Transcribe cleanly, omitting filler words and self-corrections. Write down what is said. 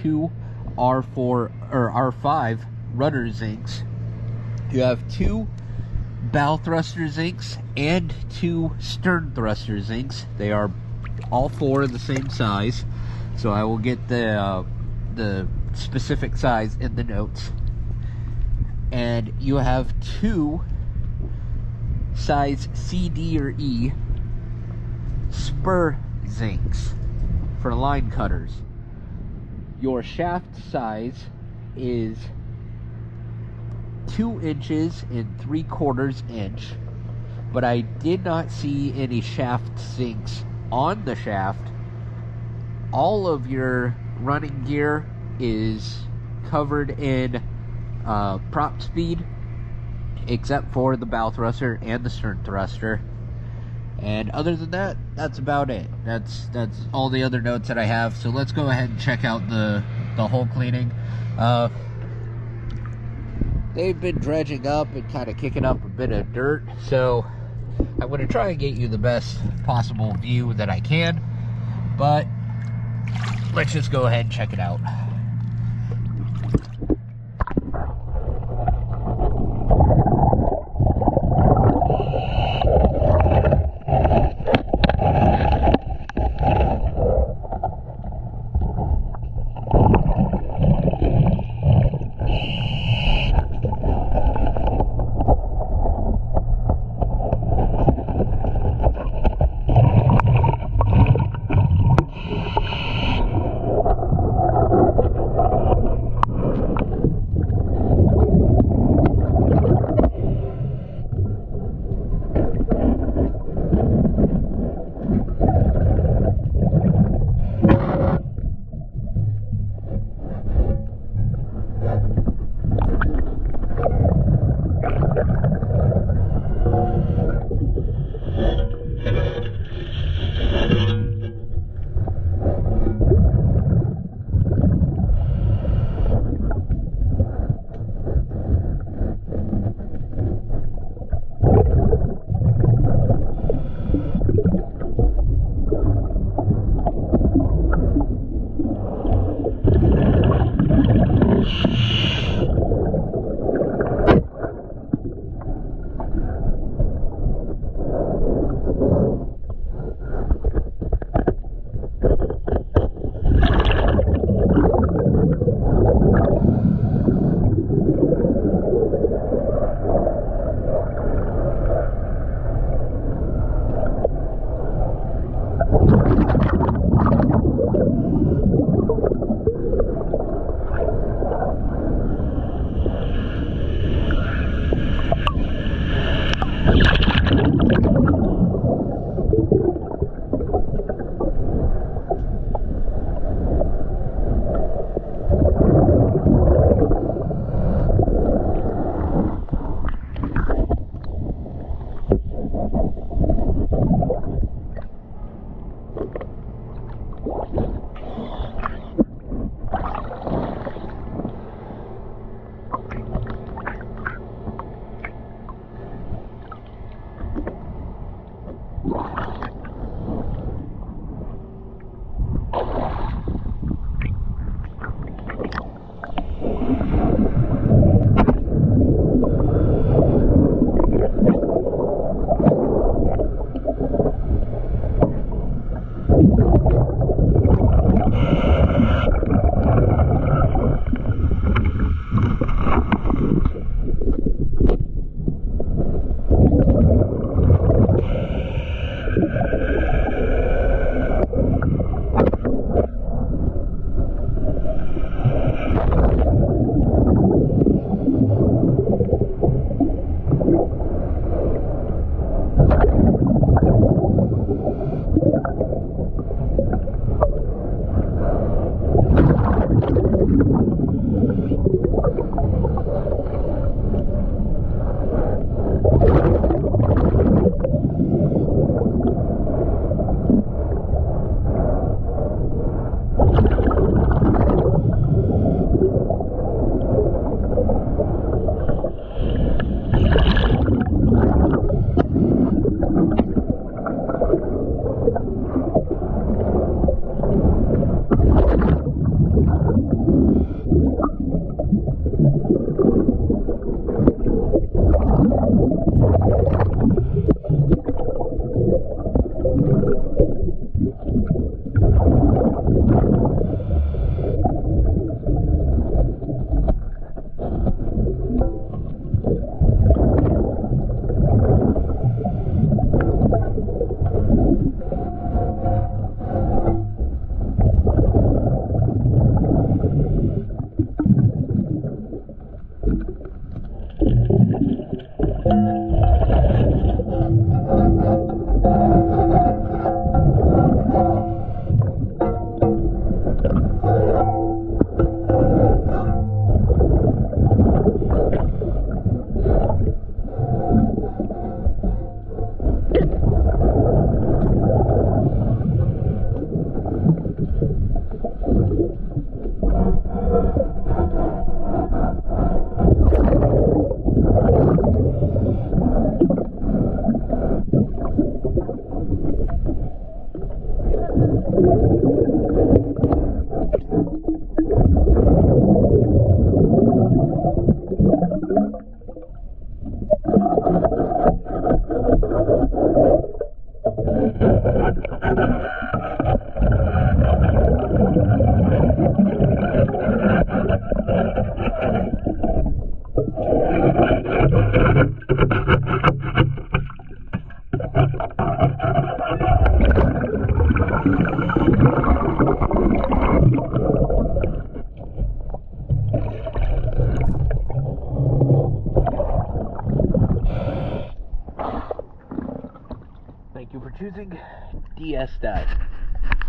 2 R4 or R5 rudder zincs. You have 2 bow thruster zincs and 2 stern thruster zincs. They are all 4 the same size, so I will get the specific size in the notes. And you have 2 size C, D, or E spur zincs for line cutters. Your shaft size is 2 inches and 3/4 inch, but I did not see any shaft zincs on the shaft. All of your running gear is covered in prop speed, except for the bow thruster and the stern thruster. And other than that, that's about it. That's all the other notes that I have. So let's go ahead and check out the hull cleaning. They've been dredging up and kind of kicking up a bit of dirt, so I'm going to try and get you the best possible view that I can, but let's just go ahead and check it out. DS die.